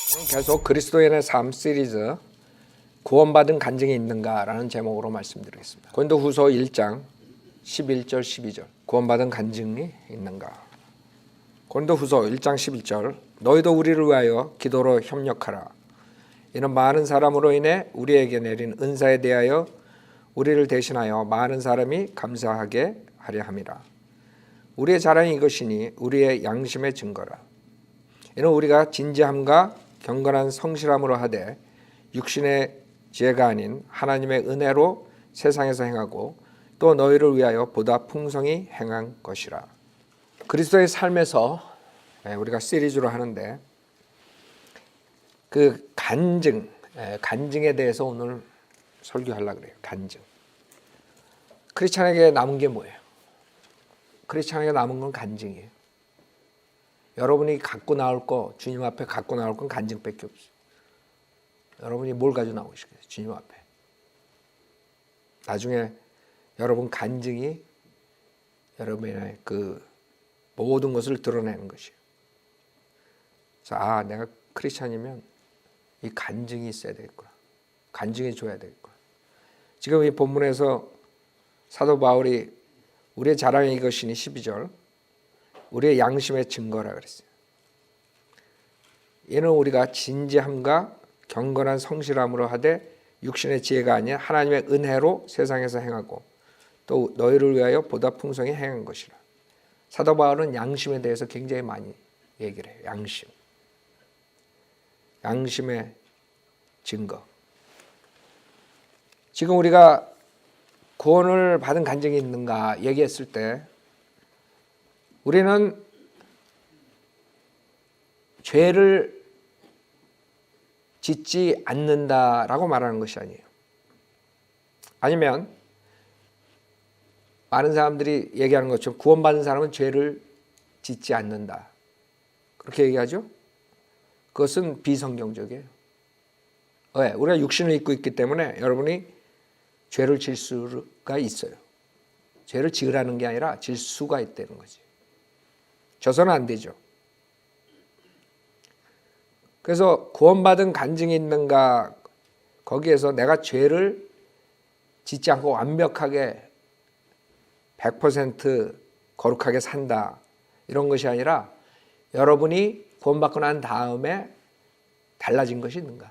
계속 그리스도인의 삶 시리즈 구원받은 간증이 있는가라는 제목으로 말씀드리겠습니다. 고린도후서 1장 11절 12절 구원받은 간증이 있는가. 고린도후서 1장 11절 너희도 우리를 위하여 기도로 협력하라. 이는 많은 사람으로 인해 우리에게 내린 은사에 대하여 우리를 대신하여 많은 사람이 감사하게 하려 함이라. 우리의 자랑이 이것이니 우리의 양심의 증거라. 이는 우리가 진지함과 경건한 성실함으로 하되 육신의 지혜가 아닌 하나님의 은혜로 세상에서 행하고 또 너희를 위하여 보다 풍성히 행한 것이라. 그리스도의 삶에서 우리가 시리즈로 하는데 그 간증에 대해서 오늘 설교하려고 그래요. 간증. 크리스찬에게 남은 게 뭐예요? 크리스찬에게 남은 건 간증이에요. 여러분이 갖고 나올 거, 주님 앞에 갖고 나올 건 간증밖에 없어요. 여러분이 뭘 가지고 나오시겠어요? 주님 앞에. 나중에 여러분 간증이 여러분의 그 모든 것을 드러내는 것이에요. 그래서 내가 크리스찬이면 이 간증이 있어야 되겠구나. 간증해 줘야 되겠구나. 지금 이 본문에서 사도 바울이 우리의 자랑이 이것이니 12절 우리의 양심의 증거라 그랬어요. 이는 우리가 진지함과 경건한 성실함으로 하되 육신의 지혜가 아닌 하나님의 은혜로 세상에서 행하고 또 너희를 위하여 보다 풍성히 행한 것이라. 사도 바울은 양심에 대해서 굉장히 많이 얘기를 해요. 양심의 증거. 지금 우리가 구원을 받은 간증이 있는가 얘기했을 때 우리는 죄를 짓지 않는다라고 말하는 것이 아니에요. 아니면 많은 사람들이 얘기하는 것처럼 구원받은 사람은 죄를 짓지 않는다. 그렇게 얘기하죠? 그것은 비성경적이에요. 왜? 우리가 육신을 입고 있기 때문에 여러분이 죄를 질 수가 있어요. 죄를 지으라는 게 아니라 질 수가 있다는 거지. 져서는 안 되죠. 그래서 구원받은 간증이 있는가 거기에서 내가 죄를 짓지 않고 완벽하게 100% 거룩하게 산다 이런 것이 아니라 여러분이 구원받고 난 다음에 달라진 것이 있는가.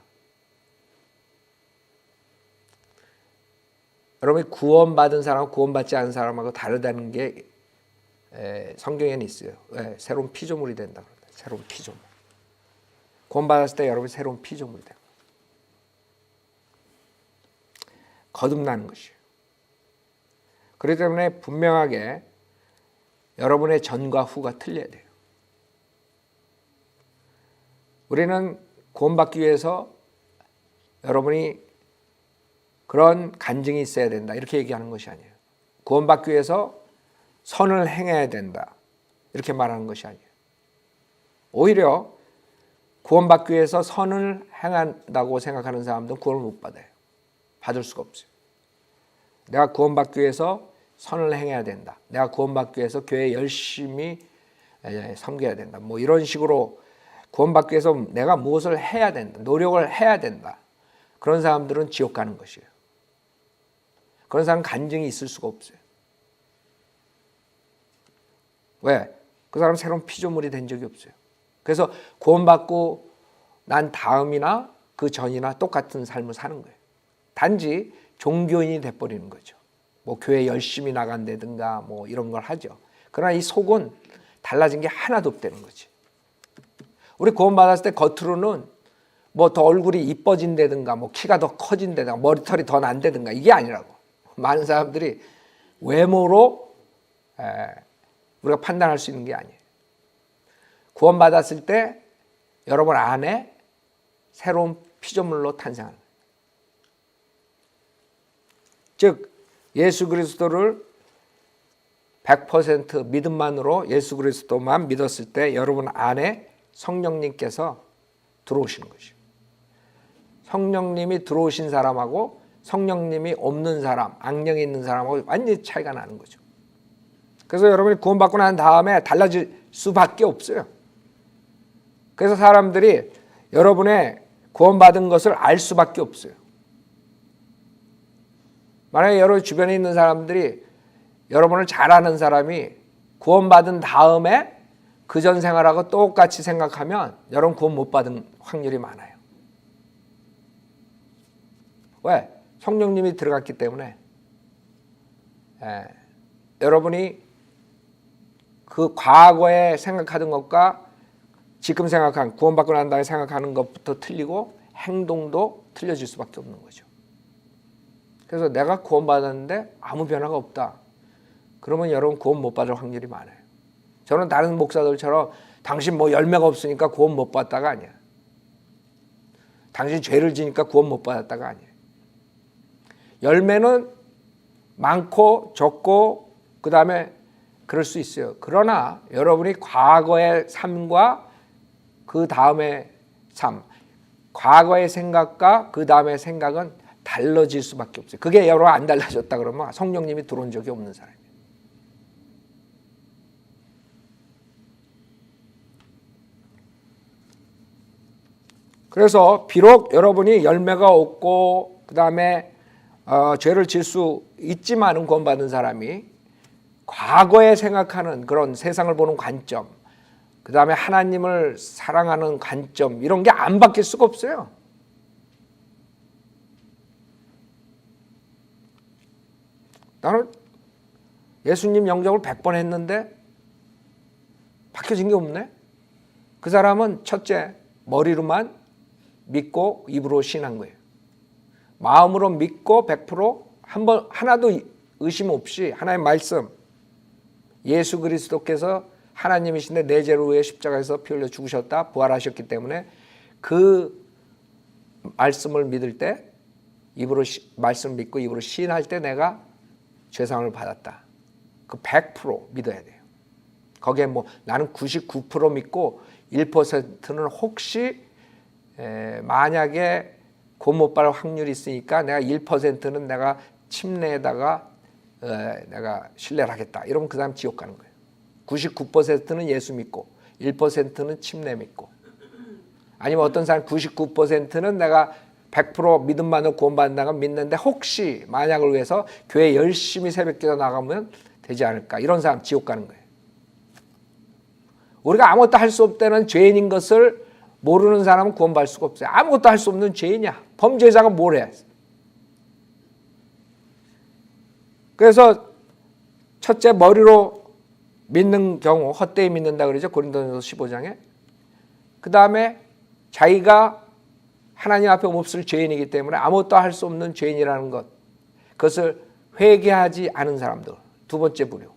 여러분이 구원받은 사람하고 구원받지 않은 사람하고 다르다는 게 성경에는 있어요. 새로운 피조물이 된다. 새로운 피조물. 구원받았을 때 여러분이 새로운 피조물이 돼요. 거듭나는 것이에요. 그렇기 때문에 분명하게 여러분의 전과 후가 틀려야 돼요. 우리는 구원받기 위해서 여러분이 그런 간증이 있어야 된다 이렇게 얘기하는 것이 아니에요. 구원받기 위해서 선을 행해야 된다 이렇게 말하는 것이 아니에요. 오히려 구원받기 위해서 선을 행한다고 생각하는 사람들은 구원을 못 받아요. 받을 수가 없어요. 내가 구원받기 위해서 선을 행해야 된다. 내가 구원받기 위해서 교회에 열심히 섬겨야 된다. 뭐 이런 식으로 구원받기 위해서 내가 무엇을 해야 된다. 노력을 해야 된다. 그런 사람들은 지옥 가는 것이에요. 그런 사람은 간증이 있을 수가 없어요. 왜? 그 사람은 새로운 피조물이 된 적이 없어요. 그래서 구원받고 난 다음이나 그 전이나 똑같은 삶을 사는 거예요. 단지 종교인이 돼버리는 거죠. 뭐 교회 열심히 나간다든가 뭐 이런 걸 하죠. 그러나 이 속은 달라진 게 하나도 없다는 거지. 우리 구원받았을 때 겉으로는 뭐 더 얼굴이 이뻐진다든가 뭐 키가 더 커진다든가 머리털이 더 난다든가 이게 아니라고. 많은 사람들이 외모로 우리가 판단할 수 있는 게 아니에요. 구원받았을 때 여러분 안에 새로운 피조물로 탄생하는 거예요. 즉 예수 그리스도를 100% 믿음만으로 예수 그리스도만 믿었을 때 여러분 안에 성령님께서 들어오시는 것이에요. 성령님이 들어오신 사람하고 성령님이 없는 사람, 악령이 있는 사람하고 완전히 차이가 나는 거죠. 그래서 여러분이 구원받고 난 다음에 달라질 수밖에 없어요. 그래서 사람들이 여러분의 구원받은 것을 알 수밖에 없어요. 만약에 여러분 주변에 있는 사람들이 여러분을 잘 아는 사람이 구원받은 다음에 그전 생활하고 똑같이 생각하면 여러분 구원 못 받은 확률이 많아요. 왜? 성령님이 들어갔기 때문에. 여러분이 그 과거에 생각하던 것과 지금 생각한 구원받고 난 다음에 생각하는 것부터 틀리고 행동도 틀려질 수밖에 없는 거죠. 그래서 내가 구원받았는데 아무 변화가 없다. 그러면 여러분 구원 못 받을 확률이 많아요. 저는 다른 목사들처럼 당신 뭐 열매가 없으니까 구원 못 받았다가 아니야. 당신 죄를 지니까 구원 못 받았다가 아니에요. 열매는 많고 적고 그 다음에 그럴 수 있어요. 그러나 여러분이 과거의 삶과 그 다음의 삶, 과거의 생각과 그 다음의 생각은 달라질 수밖에 없어요. 그게 여러분 안 달라졌다 그러면 성령님이 들어온 적이 없는 사람이에요. 그래서 비록 여러분이 열매가 없고 그 다음에 죄를 질 수 있지만은 구원받은 사람이 과거에 생각하는 그런 세상을 보는 관점, 그 다음에 하나님을 사랑하는 관점 이런 게 안 바뀔 수가 없어요. 나는 예수님 영접을 100번 했는데 바뀌어진 게 없네. 그 사람은 첫째 머리로만 믿고 입으로 신한 거예요. 마음으로 믿고 100% 한번 하나도 의심 없이 하나님의 말씀, 예수 그리스도께서 하나님이신데 내 죄를 위해 십자가에서 피 흘려 죽으셨다 부활하셨기 때문에 그 말씀을 믿을 때 입으로 말씀 믿고 입으로 시인할 때 내가 죄사함을 받았다. 그 100% 믿어야 돼요. 거기에 뭐 나는 99% 믿고 1%는 혹시 만약에 구원 못 받을 확률이 있으니까 내가 1%는 내가 침례에다가 내가 신뢰를 하겠다. 이러면 그 사람 지옥 가는 거예요. 99%는 예수 믿고 1%는 침례 믿고 아니면 어떤 사람 99%는 내가 100% 믿음만으로 구원받는다고 믿는데 혹시 만약을 위해서 교회 열심히 새벽기도 나가면 되지 않을까. 이런 사람 지옥 가는 거예요. 우리가 아무것도 할 수 없다는 죄인인 것을 모르는 사람은 구원받을 수가 없어요. 아무것도 할 수 없는 죄인이야. 범죄자가 뭘 해? 그래서 첫째 머리로 믿는 경우 헛되이 믿는다 그러죠. 고린도전서 15장에. 그 다음에 자기가 하나님 앞에 몹쓸 죄인이기 때문에 아무것도 할 수 없는 죄인이라는 것. 그것을 회개하지 않은 사람들. 두 번째 부류.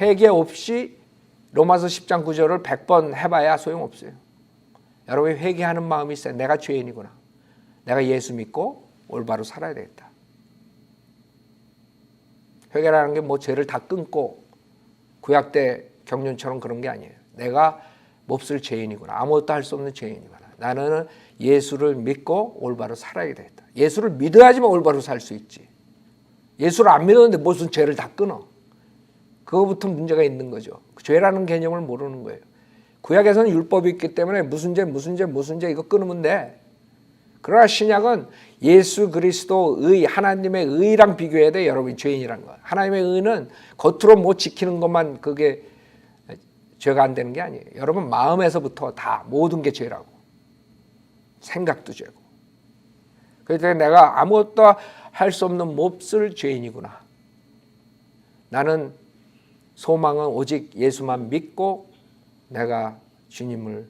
회개 없이 로마서 10장 9절을 100번 해봐야 소용없어요. 여러분이 회개하는 마음이 있어요. 내가 죄인이구나. 내가 예수 믿고 올바로 살아야 되겠다. 회개라는 게 뭐 죄를 다 끊고 구약 때 경륜처럼 그런 게 아니에요. 내가 몹쓸 죄인이구나. 아무것도 할 수 없는 죄인이구나. 나는 예수를 믿고 올바로 살아야 되겠다. 예수를 믿어야지만 올바로 살 수 있지. 예수를 안 믿었는데 무슨 죄를 다 끊어. 그거부터 문제가 있는 거죠. 죄라는 개념을 모르는 거예요. 구약에서는 율법이 있기 때문에 무슨 죄 이거 끊으면 돼. 그러나 신약은 예수 그리스도의 하나님의 의랑 비교해야 돼. 여러분이 죄인이란 거. 하나님의 의는 겉으로 못 지키는 것만 그게 죄가 안 되는 게 아니에요. 여러분 마음에서부터 다 모든 게 죄라고. 생각도 죄고. 그래서 내가 아무것도 할 수 없는 몹쓸 죄인이구나. 나는 소망은 오직 예수만 믿고 내가 주님을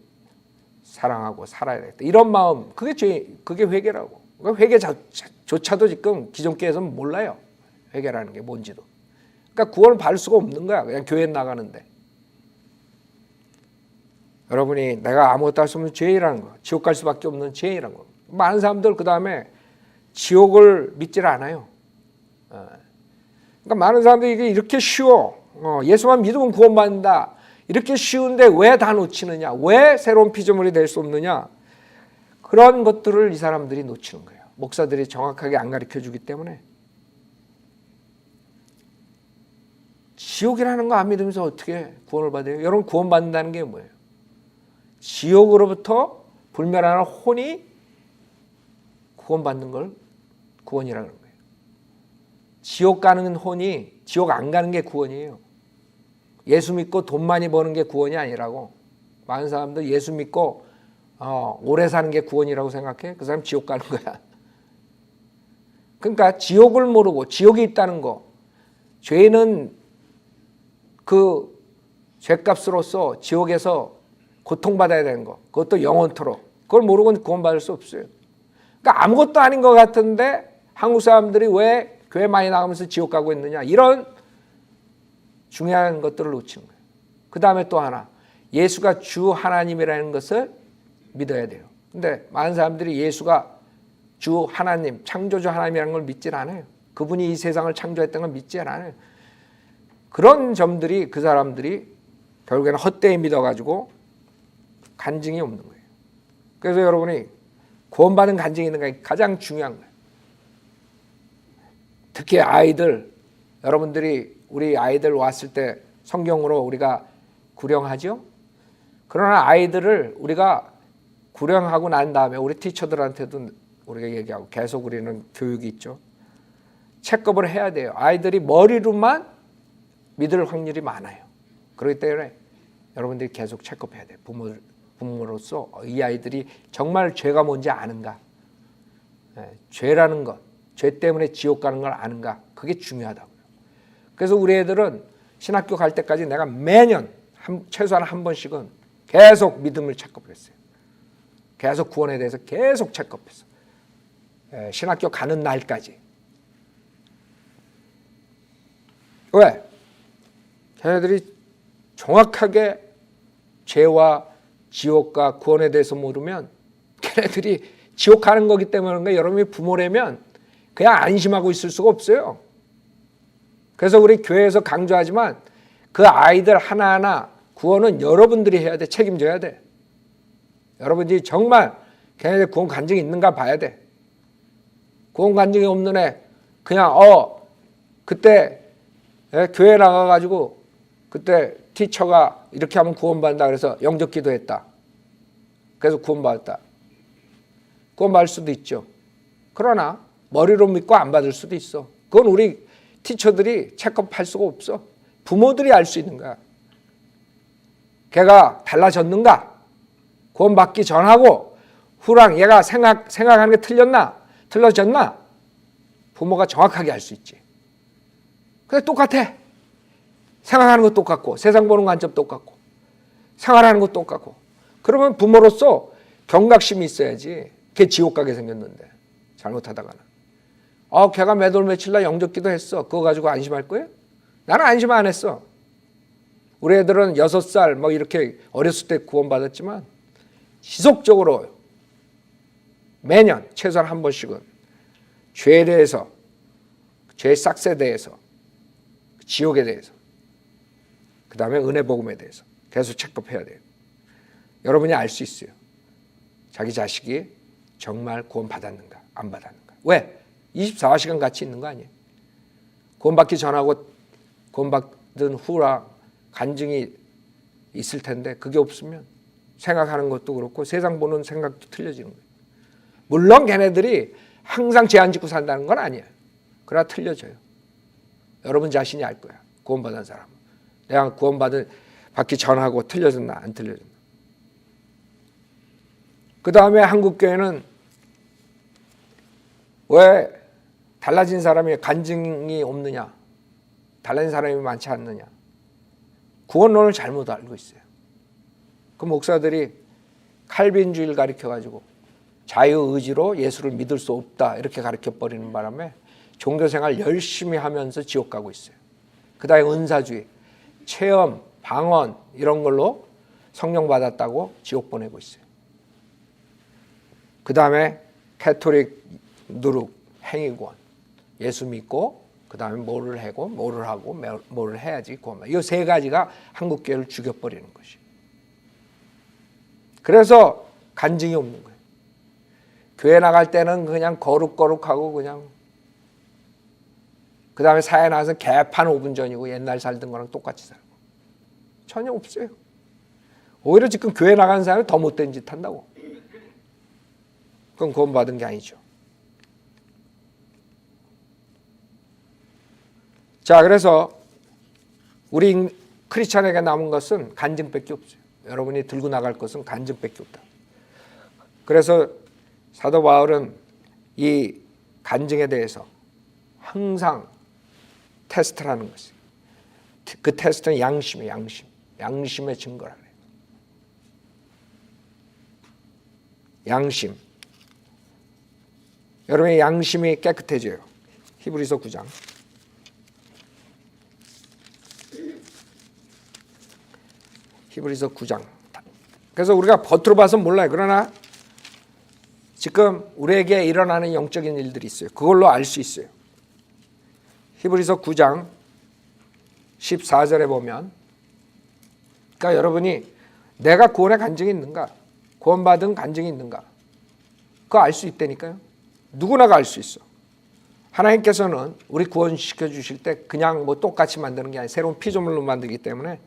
사랑하고 살아야 되겠다. 이런 마음, 그게 회개라고. 회개조차도 지금 기존 교회에서는 몰라요. 회개라는 게 뭔지도. 그러니까 구원을 받을 수가 없는 거야. 그냥 교회 나가는데. 여러분이 내가 아무것도 할 수 없는 죄인이라는 거, 지옥 갈 수밖에 없는 죄인이라는 거. 많은 사람들 그 다음에 지옥을 믿질 않아요. 그러니까 많은 사람들이 이게 이렇게 쉬워. 예수만 믿으면 구원받는다. 이렇게 쉬운데 왜 다 놓치느냐? 왜 새로운 피조물이 될 수 없느냐? 그런 것들을 이 사람들이 놓치는 거예요. 목사들이 정확하게 안 가르쳐주기 때문에. 지옥이라는 거 안 믿으면서 어떻게 구원을 받아요? 여러분 구원받는다는 게 뭐예요? 지옥으로부터 불멸하는 혼이 구원받는 걸 구원이라는 거예요. 지옥 가는 혼이 지옥 안 가는 게 구원이에요. 예수 믿고 돈 많이 버는 게 구원이 아니라고. 많은 사람들 예수 믿고 오래 사는 게 구원이라고 생각해. 그 사람 지옥 가는 거야. 그러니까 지옥을 모르고 지옥이 있다는 거, 죄는 그 죄값으로서 지옥에서 고통받아야 되는 거, 그것도 영원토록, 그걸 모르고는 구원받을 수 없어요. 그러니까 아무것도 아닌 것 같은데 한국 사람들이 왜 교회 많이 나가면서 지옥 가고 있느냐, 이런 중요한 것들을 놓치는 거예요. 그 다음에 또 하나, 예수가 주 하나님이라는 것을 믿어야 돼요. 근데 많은 사람들이 예수가 주 하나님, 창조주 하나님이라는 걸 믿질 않아요. 그분이 이 세상을 창조했다는 걸 믿질 않아요. 그런 점들이 그 사람들이 결국에는 헛되이 믿어가지고 간증이 없는 거예요. 그래서 여러분이 구원받은 간증이 있는 게 가장 중요한 거예요. 특히 아이들, 여러분들이 우리 아이들 왔을 때 성경으로 우리가 구령하죠. 그러나 아이들을 우리가 구령하고 난 다음에 우리 티처들한테도 우리가 얘기하고 계속 우리는 교육이 있죠. 체크업을 해야 돼요. 아이들이 머리로만 믿을 확률이 많아요. 그렇기 때문에 여러분들이 계속 체크업해야 돼요. 부모로서 이 아이들이 정말 죄가 뭔지 아는가, 죄라는 것, 죄 때문에 지옥 가는 걸 아는가, 그게 중요하다고요. 그래서 우리 애들은 신학교 갈 때까지 내가 매년 최소한 한 번씩은 계속 믿음을 체크업을 했어요. 계속 구원에 대해서 계속 체크업했어. 신학교 가는 날까지. 왜? 걔네들이 정확하게 죄와 지옥과 구원에 대해서 모르면 걔네들이 지옥 가는 거기 때문에 여러분이 부모라면 그냥 안심하고 있을 수가 없어요. 그래서 우리 교회에서 강조하지만 그 아이들 하나하나 구원은 여러분들이 해야 돼. 책임져야 돼. 여러분들이 정말 걔네들 구원 간증이 있는가 봐야 돼. 구원 간증이 없는 애 그냥 그때 교회 나가가지고 그때 티처가 이렇게 하면 구원받는다 그래서 영접 기도했다. 그래서 구원받았다. 구원받을 수도 있죠. 그러나 머리로 믿고 안 받을 수도 있어. 그건 우리 티처들이 체크할 수가 없어. 부모들이 알 수 있는 거야. 걔가 달라졌는가? 구원받기 전하고 후랑 얘가 생각하는 게 틀려졌나? 부모가 정확하게 알 수 있지. 근데 똑같아. 생각하는 거 똑같고 세상 보는 관점 똑같고 생활하는 거 똑같고. 그러면 부모로서 경각심이 있어야지. 걔 지옥 가게 생겼는데 잘못하다가는. 걔가 몇 월 며칠 날 영접기도 했어. 그거 가지고 안심할 거예요? 나는 안심 안 했어. 우리 애들은 6살 뭐 이렇게 어렸을 때 구원받았지만 지속적으로 매년 최소한 한 번씩은 죄에 대해서, 죄의 싹스에 대해서, 지옥에 대해서, 그 다음에 은혜 복음에 대해서 계속 체크해야 돼요. 여러분이 알 수 있어요. 자기 자식이 정말 구원 받았는가 안 받았는가. 왜? 24시간 같이 있는 거 아니에요. 구원받기 전하고 구원받은 후랑 간증이 있을 텐데 그게 없으면 생각하는 것도 그렇고 세상 보는 생각도 틀려지는 거예요. 물론 걔네들이 항상 죄 안 짓고 산다는 건 아니에요. 그러나 틀려져요. 여러분 자신이 알 거야. 구원받은 사람은. 내가 받기 전하고 틀려졌나 안 틀려졌나. 그 다음에 한국교회는 왜 달라진 사람이 간증이 없느냐, 달라진 사람이 많지 않느냐. 구원론을 잘못 알고 있어요. 그 목사들이 칼빈주의를 가르쳐가지고 자유의지로 예수를 믿을 수 없다 이렇게 가르쳐버리는 바람에 종교생활 열심히 하면서 지옥 가고 있어요. 그 다음에 은사주의, 체험, 방언 이런 걸로 성령 받았다고 지옥 보내고 있어요. 그 다음에 캐토릭 누룩, 행위구원, 예수 믿고 그 다음에 뭐를 하고 뭐를 해야지 구원받아. 이 세 가지가 한국교회를 죽여버리는 것이. 그래서 간증이 없는 거예요. 교회 나갈 때는 그냥 거룩하고 그냥 그 다음에 사회 나가서 개판 5분 전이고 옛날 살던 거랑 똑같이 살고 전혀 없어요. 오히려 지금 교회 나가는 사람이 더 못된 짓 한다고. 그건 구원받은 게 아니죠. 자, 그래서 우리 크리스찬에게 남은 것은 간증밖에 없어요. 여러분이 들고 나갈 것은 간증밖에 없다. 그래서 사도 바울은 이 간증에 대해서 항상 테스트를 하는 것이에요. 그 테스트는 양심이에요. 양심의 증거라 그래요. 양심. 여러분의 양심이 깨끗해져요. 히브리서 9장. 히브리서 9장. 그래서 우리가 겉으로 봐서는 몰라요. 그러나 지금 우리에게 일어나는 영적인 일들이 있어요. 그걸로 알 수 있어요. 히브리서 9장 14절에 보면, 그러니까 여러분이 내가 구원의 간증이 있는가, 구원받은 간증이 있는가, 그거 알 수 있다니까요. 누구나가 알 수 있어. 하나님께서는 우리 구원시켜 주실 때 그냥 뭐 똑같이 만드는 게 아니라 새로운 피조물로 만들기 때문에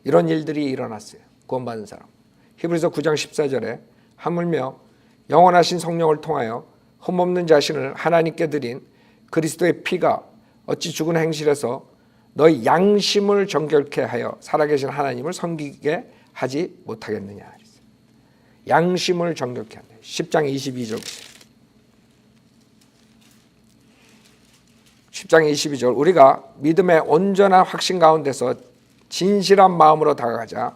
이런 일들이 일어났어요. 구원받은 사람. 히브리서 9장 14절에 하물며 영원하신 성령을 통하여 흠없는 자신을 하나님께 드린 그리스도의 피가 어찌 죽은 행실에서 너희 양심을 정결케 하여 살아계신 하나님을 섬기게 하지 못하겠느냐. 양심을 정결케 한다. 10장 22절 보세요. 10장 22절 우리가 믿음의 온전한 확신 가운데서 진실한 마음으로 다가가자.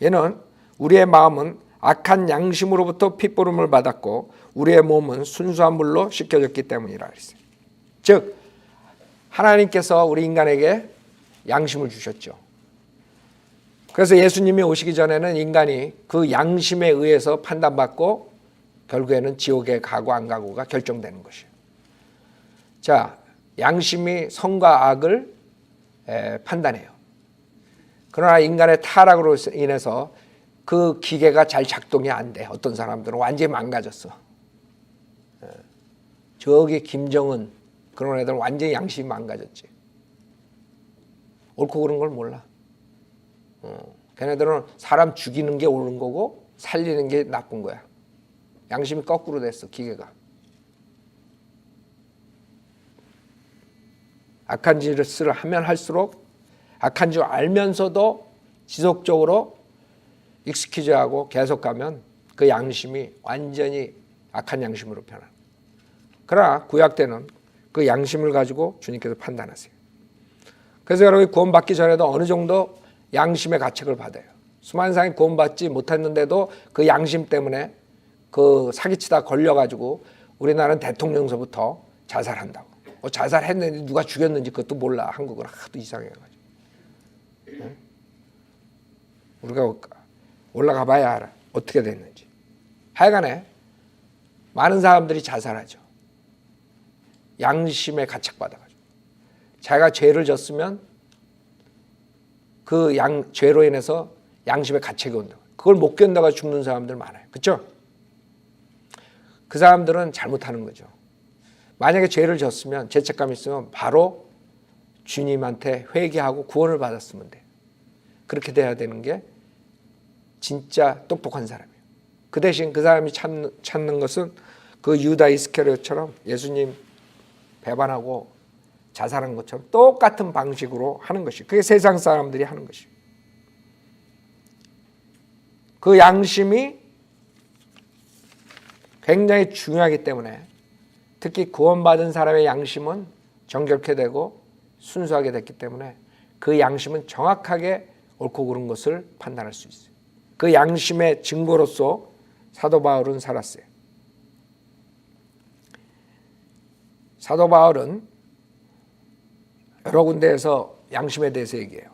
얘는 우리의 마음은 악한 양심으로부터 핏부름을 받았고 우리의 몸은 순수한 물로 씻겨졌기 때문이라 그랬어요. 즉 하나님께서 우리 인간에게 양심을 주셨죠. 그래서 예수님이 오시기 전에는 인간이 그 양심에 의해서 판단받고 결국에는 지옥에 가고 안 가고가 결정되는 것이에요. 자, 양심이 선과 악을 판단해요. 그러나 인간의 타락으로 인해서 그 기계가 잘 작동이 안 돼. 어떤 사람들은 완전히 망가졌어. 저기 김정은 그런 애들은 완전히 양심이 망가졌지. 옳고 그른 걸 몰라. 걔네들은 사람 죽이는 게 옳은 거고 살리는 게 나쁜 거야. 양심이 거꾸로 됐어, 기계가. 악한 짓을 하면 할수록 악한 줄 알면서도 지속적으로 익스큐즈하고 계속 가면 그 양심이 완전히 악한 양심으로 변합니다. 그러나 구약 때는 그 양심을 가지고 주님께서 판단하세요. 그래서 여러분이 구원받기 전에도 어느 정도 양심의 가책을 받아요. 수많은 사람이 구원받지 못했는데도 그 양심 때문에 그 사기치다 걸려가지고 우리나라는 대통령서부터 자살한다고. 자살했는지 누가 죽였는지 그것도 몰라. 한국은 하도 이상해가지고. 우리가 올라가 봐야 알아. 어떻게 됐는지. 하여간에 많은 사람들이 자살하죠. 양심에 가책받아가지고. 자기가 죄를 졌으면 그 죄로 인해서 양심에 가책이 온다. 그걸 못 견뎌가 죽는 사람들 많아요. 그렇죠? 그 사람들은 잘못하는 거죠. 만약에 죄를 졌으면 죄책감이 있으면 바로 주님한테 회개하고 구원을 받았으면 돼. 그렇게 돼야 되는 게 진짜 똑똑한 사람이에요. 그 대신 그 사람이 찾는 것은 그 유다 이스카리ot처럼 예수님 배반하고 자살한 것처럼 똑같은 방식으로 하는 것이. 그게 세상 사람들이 하는 것이. 그 양심이 굉장히 중요하기 때문에 특히 구원받은 사람의 양심은 정결케 되고 순수하게 됐기 때문에 그 양심은 정확하게 옳고 그른 것을 판단할 수 있어요. 그 양심의 증거로서 사도 바울은 살았어요. 사도 바울은 여러 군데에서 양심에 대해서 얘기해요.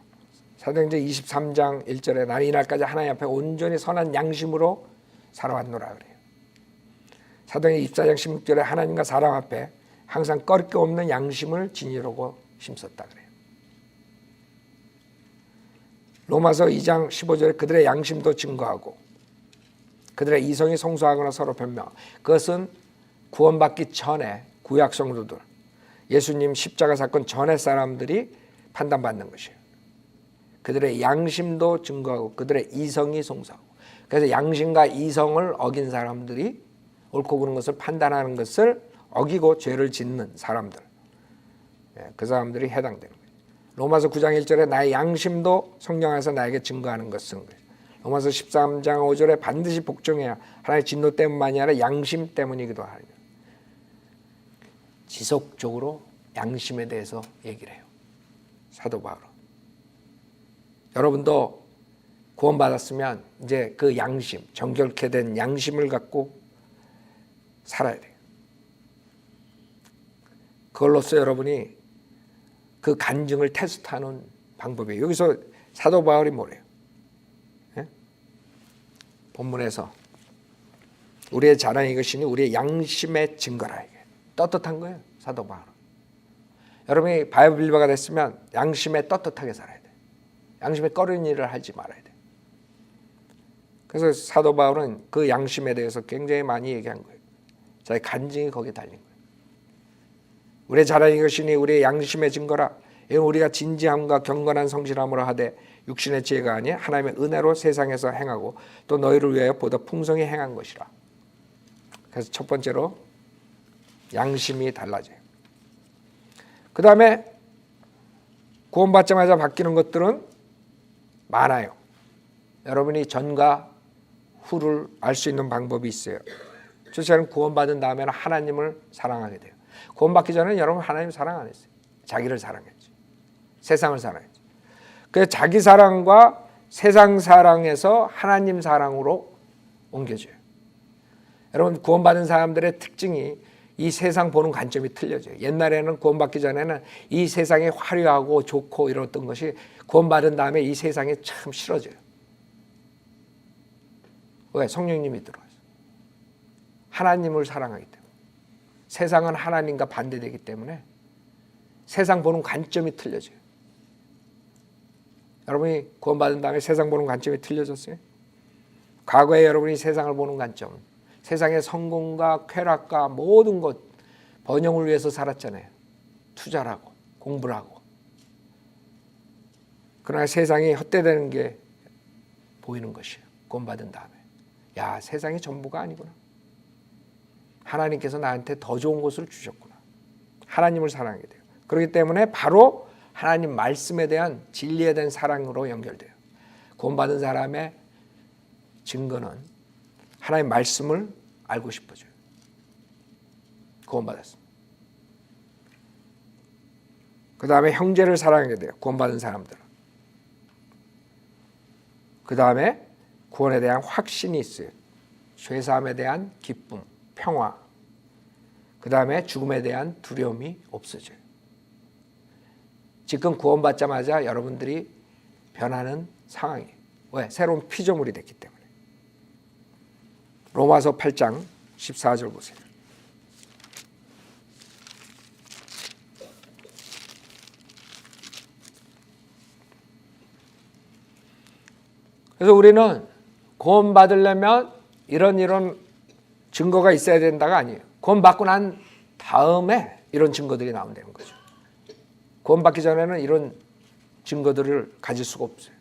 사도행전 23장 1절에 나는 이날까지 하나님 앞에 온전히 선한 양심으로 살아왔노라 그래요. 사도행전 24장 16절에 하나님과 사람 앞에 항상 꺼릴 게 없는 양심을 지니려고 힘썼다 그래요. 로마서 2장 15절에 그들의 양심도 증거하고 그들의 이성이 성소하거나 서로 변명. 그것은 구원받기 전에 구약 성도들, 예수님 십자가 사건 전의 사람들이 판단받는 것이에요. 그들의 양심도 증거하고 그들의 이성이 성소하고. 그래서 양심과 이성을 어긴 사람들이 옳고 그른 것을 판단하는 것을 어기고 죄를 짓는 사람들, 그 사람들이 해당되는 거예요. 로마서 9장 1절에 나의 양심도 성령에서 나에게 증거하는 것은, 로마서 13장 5절에 반드시 복종해야 하나님의 진노 때문만이 아니라 양심 때문이기도 하며, 지속적으로 양심에 대해서 얘기를 해요, 사도 바울은. 여러분도 구원받았으면 이제 그 양심, 정결케 된 양심을 갖고 살아야 돼요. 그걸로써 여러분이 그 간증을 테스트하는 방법이에요. 여기서 사도 바울이 뭐래요? 본문에서 우리의 자랑이 이것이니 우리의 양심의 증거라. 이게 떳떳한 거예요, 사도 바울은. 여러분이 바이블리버가 됐으면 양심에 떳떳하게 살아야 돼요. 양심에 꺼리는 일을 하지 말아야 돼요. 그래서 사도 바울은 그 양심에 대해서 굉장히 많이 얘기한 거예요. 자기 간증이 거기에 달린 거예요. 우리의 자랑이 이것이니 우리의 양심의 증거라. 이건 우리가 진지함과 경건한 성실함으로 하되 육신의 지혜가 아니 하나님의 은혜로 세상에서 행하고 또 너희를 위하여 보다 풍성히 행한 것이라. 그래서 첫 번째로 양심이 달라져요. 그 다음에 구원받자마자 바뀌는 것들은 많아요. 여러분이 전과 후를 알 수 있는 방법이 있어요. 첫째는 구원받은 다음에는 하나님을 사랑하게 돼요. 구원받기 전에는 여러분 하나님 사랑 안 했어요. 자기를 사랑했죠. 세상을 사랑했죠. 그 자기 사랑과 세상 사랑에서 하나님 사랑으로 옮겨져요. 여러분 구원받은 사람들의 특징이 이 세상 보는 관점이 틀려져요. 옛날에는 구원받기 전에는 이 세상이 화려하고 좋고 이랬던 것이 구원받은 다음에 이 세상이 참 싫어져요. 왜? 성령님이 들어와서 하나님을 사랑하기 때문에. 세상은 하나님과 반대되기 때문에 세상 보는 관점이 틀려져요. 여러분이 구원받은 다음에 세상 보는 관점이 틀려졌어요? 과거에 여러분이 세상을 보는 관점, 세상의 성공과 쾌락과 모든 것, 번영을 위해서 살았잖아요. 투자를 하고 공부를 하고. 그러나 세상이 헛되되는 게 보이는 것이에요. 구원받은 다음에. 야, 세상이 전부가 아니구나. 하나님께서 나한테 더 좋은 것을 주셨구나. 하나님을 사랑하게 돼요. 그렇기 때문에 바로 하나님 말씀에 대한 진리에 대한 사랑으로 연결돼요. 구원받은 사람의 증거는 하나님 말씀을 알고 싶어져요. 구원받았습니다. 그 다음에 형제를 사랑하게 돼요. 구원받은 사람들은. 그 다음에 구원에 대한 확신이 있어요. 죄사함에 대한 기쁨, 평화. 그 다음에 죽음에 대한 두려움이 없어져요. 지금 구원받자마자 여러분들이 변하는 상황이에요. 왜? 새로운 피조물이 됐기 때문에. 로마서 8장 14절 보세요. 그래서 우리는 구원받으려면 이런 증거가 있어야 된다가 아니에요. 구원받고 난 다음에 이런 증거들이 나온다는 거죠. 구원받기 전에는 이런 증거들을 가질 수가 없어요.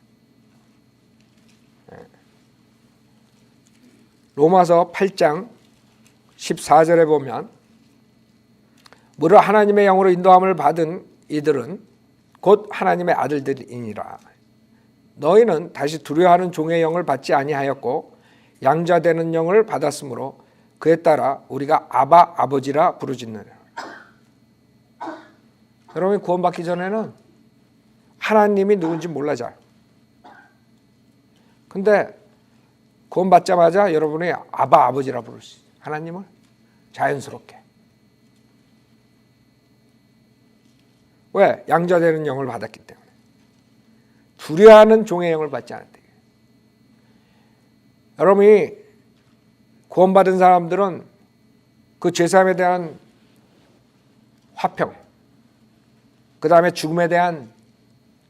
로마서 8장 14절에 보면 무릇 하나님의 영으로 인도함을 받은 이들은 곧 하나님의 아들들이니라. 너희는 다시 두려워하는 종의 영을 받지 아니하였고 양자되는 영을 받았으므로 그에 따라 우리가 아바 아버지라 부르짖느니라. 여러분이 구원받기 전에는 하나님이 누군지 몰라요. 근데 구원받자마자 여러분이 아바 아버지라 부를 수 있어요. 하나님을 자연스럽게. 왜? 양자되는 영을 받았기 때문에. 두려워하는 종의 영을 받지 않았대요. 여러분이 구원받은 사람들은 그 죄사함에 대한 화평, 그 다음에 죽음에 대한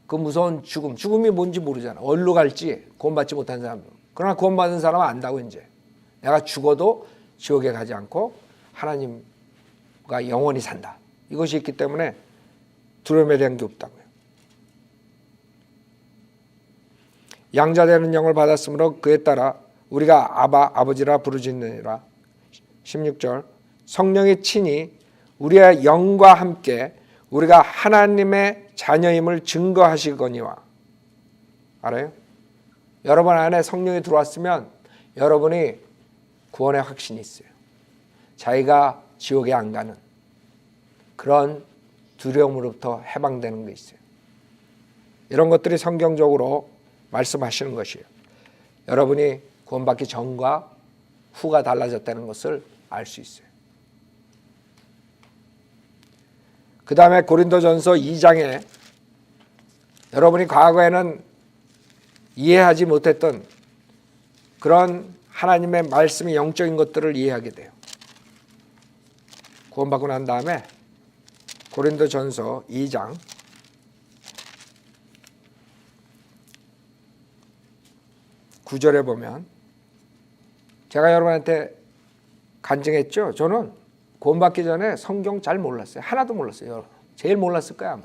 그 무서운 죽음이 뭔지 모르잖아. 어디로 갈지 구원받지 못한 사람들. 그러나 구원받은 사람은 안다고. 이제 내가 죽어도 지옥에 가지 않고 하나님과 영원히 산다. 이것이 있기 때문에 두려움에 대한 게 없다고요. 양자되는 영을 받았으므로 그에 따라 우리가 아바 아버지라 부르짖느니라. 16절 성령이 친히 우리의 영과 함께 우리가 하나님의 자녀임을 증거하시거니와. 알아요? 여러분 안에 성령이 들어왔으면 여러분이 구원의 확신이 있어요. 자기가 지옥에 안 가는 그런 두려움으로부터 해방되는 게 있어요. 이런 것들이 성경적으로 말씀하시는 것이에요. 여러분이 구원받기 전과 후가 달라졌다는 것을 알 수 있어요. 그 다음에 고린도전서 2장에 여러분이 과거에는 이해하지 못했던 그런 하나님의 말씀이 영적인 것들을 이해하게 돼요. 구원받고 난 다음에 고린도전서 2장 9절에 보면 제가 여러분한테 간증했죠. 저는 구원받기 전에 성경 잘 몰랐어요. 하나도 몰랐어요. 제일 몰랐을 거야 아마.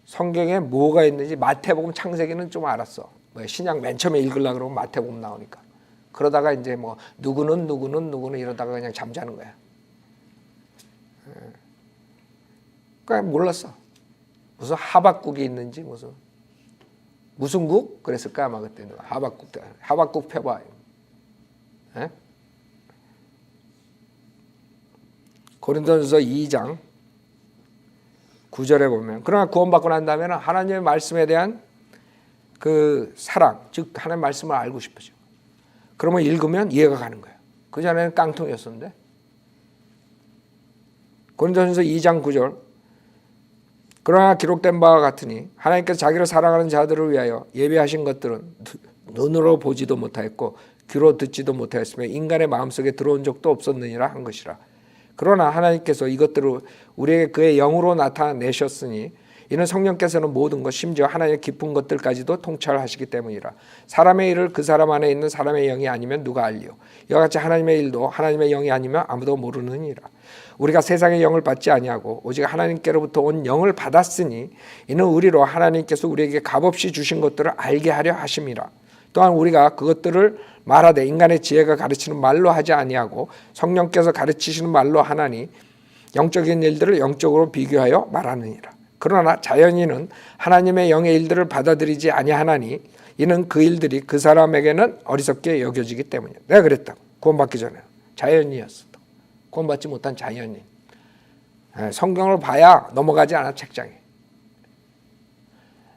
성경에 뭐가 있는지 마태복음 창세기는 좀 알았어. 신약 맨 처음에 읽으려고 그러면 마태복음 나오니까. 그러다가 이제 뭐 누구는 이러다가 그냥 잠자는 거야. 그러니까 몰랐어. 무슨 하박국이 있는지 무슨 국? 그랬을까 아마 그때 하박국 펴봐. 에? 고린도전서 2장 9절에 보면 그러나 구원받고 난 다음에는 하나님의 말씀에 대한 그 사랑, 즉 하나님의 말씀을 알고 싶어져. 그러면 읽으면 이해가 가는 거야. 그 전에는 깡통이었었는데. 고린도전서 2장 9절 그러나 기록된 바와 같으니 하나님께서 자기를 사랑하는 자들을 위하여 예비하신 것들은 눈으로 보지도 못하였고 귀로 듣지도 못하였으며 인간의 마음속에 들어온 적도 없었느니라 한 것이라. 그러나 하나님께서 이것들을 우리에게 그의 영으로 나타내셨으니 이는 성령께서는 모든 것 심지어 하나님의 깊은 것들까지도 통찰하시기 때문이라. 사람의 일을 그 사람 안에 있는 사람의 영이 아니면 누가 알리요. 이와 같이 하나님의 일도 하나님의 영이 아니면 아무도 모르느니라. 우리가 세상의 영을 받지 아니하고 오직 하나님께로부터 온 영을 받았으니 이는 우리로 하나님께서 우리에게 값없이 주신 것들을 알게 하려 하심이라. 또한 우리가 그것들을 말하되 인간의 지혜가 가르치는 말로 하지 아니하고 성령께서 가르치시는 말로 하나니 영적인 일들을 영적으로 비교하여 말하느니라. 그러나 자연인은 하나님의 영의 일들을 받아들이지 아니하나니 이는 그 일들이 그 사람에게는 어리석게 여겨지기 때문이야. 내가 그랬다. 구원받기 전에 자연인이었어. 구원받지 못한 자연인. 성경을 봐야 넘어가지 않아 책장에.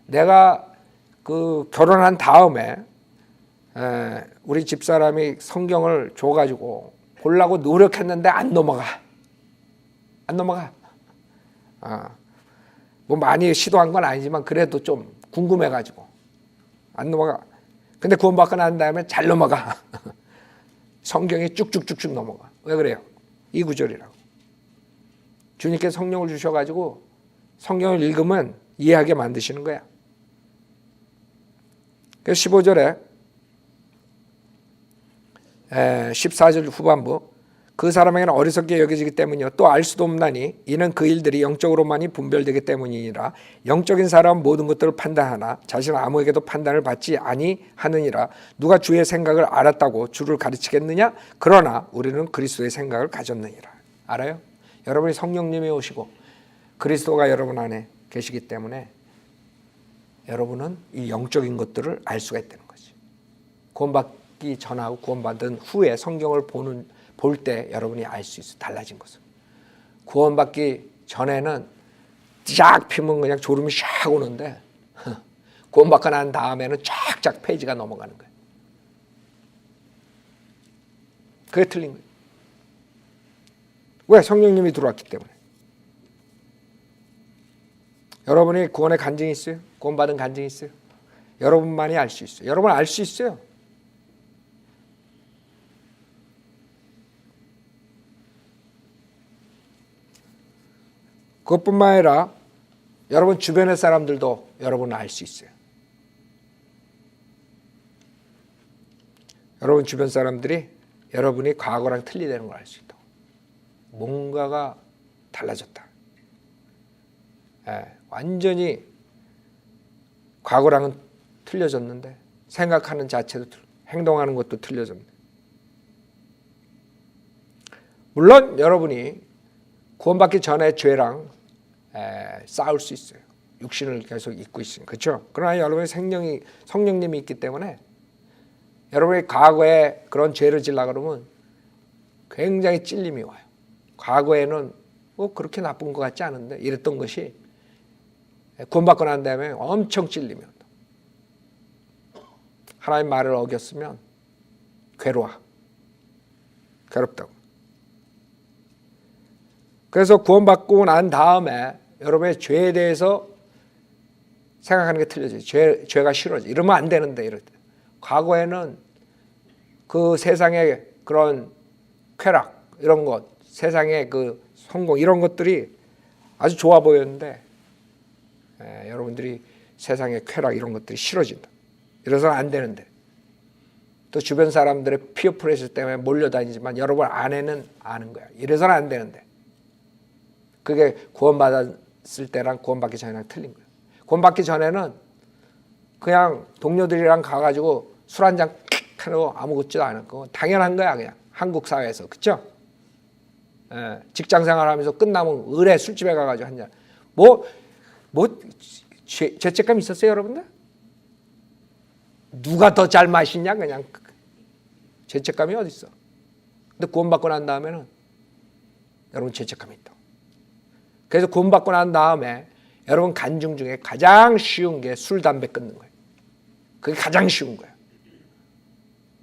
내가 그 결혼한 다음에 우리 집사람이 성경을 줘가지고 보려고 노력했는데 안 넘어가. 뭐 많이 시도한 건 아니지만 그래도 좀 궁금해가지고 안 넘어가. 근데 구원받고 난 다음에 잘 넘어가. 성경이 쭉쭉쭉쭉 넘어가. 왜 그래요? 이 구절이라고. 주님께서 성령을 주셔가지고 성경을 읽으면 이해하게 만드시는 거야. 그래서 15절에 14절 후반부 그 사람에게는 어리석게 여겨지기 때문이요 또 알 수도 없나니 이는 그 일들이 영적으로만이 분별되기 때문이니라. 영적인 사람은 모든 것들을 판단하나 자신은 아무에게도 판단을 받지 아니하느니라. 누가 주의 생각을 알았다고 주를 가르치겠느냐? 그러나 우리는 그리스도의 생각을 가졌느니라. 알아요? 여러분이 성령님이 오시고 그리스도가 여러분 안에 계시기 때문에 여러분은 이 영적인 것들을 알 수가 있다는 거지. 구원받기 전하고 구원받은 후에 성경을 볼 때 여러분이 알 수 있어. 달라진 것을. 구원받기 전에는 쫙 피면 그냥 졸음이 샥 오는데 구원받고 난 다음에는 쫙쫙 페이지가 넘어가는 거예요. 그게 틀린 거예요. 왜? 성령님이 들어왔기 때문에. 여러분이 구원의 간증이 있어요? 구원받은 간증이 있어요? 여러분만이 알 수 있어요. 여러분 알 수 있어요. 그것뿐만 아니라 여러분 주변의 사람들도 여러분은 알 수 있어요. 여러분 주변 사람들이 여러분이 과거랑 틀리다는 걸 알 수 있다고. 뭔가가 달라졌다. 완전히 과거랑은 틀려졌는데 생각하는 자체도 행동하는 것도 틀려졌네. 물론 여러분이 구원받기 전에 죄랑 싸울 수 있어요. 육신을 계속 입고 있으니까. 그렇죠? 그러나 여러분의 성령님이 있기 때문에 여러분이 과거에 그런 죄를 지으려고 그러면 굉장히 찔림이 와요. 과거에는 뭐 그렇게 나쁜 것 같지 않은데 이랬던 것이 구원받고 난 다음에 엄청 찔리면 하나님 말을 어겼으면 괴롭다고. 그래서 구원받고 난 다음에 여러분의 죄에 대해서 생각하는 게 틀려져요. 죄가 싫어져. 이러면 안 되는데 이럴 때. 과거에는 그 세상의 그런 쾌락 이런 것, 세상의 그 성공 이런 것들이 아주 좋아 보였는데 여러분들이 세상의 쾌락 이런 것들이 싫어진다. 이래서는 안 되는데 또 주변 사람들의 피어 프레셔 때문에 몰려다니지만 여러분 안에는 아는 거야. 이래서는 안 되는데 그게 구원받았을 때랑 구원받기 전이랑 틀린 거예요. 구원받기 전에는 그냥 동료들이랑 가가지고 술 한잔 하고 아무것도 안 했고 당연한 거야. 그냥 한국 사회에서. 그렇죠? 직장 생활하면서 끝나면 을에 술집에 가가지고 한잔. 죄책감 있었어요, 여러분들? 누가 더 잘 마시냐? 그냥 죄책감이 어디 있어? 근데 구원받고 난 다음에는 여러분 죄책감이 있다. 그래서 구원받고 난 다음에 여러분 간증 중에 가장 쉬운 게 술, 담배 끊는 거예요. 그게 가장 쉬운 거예요.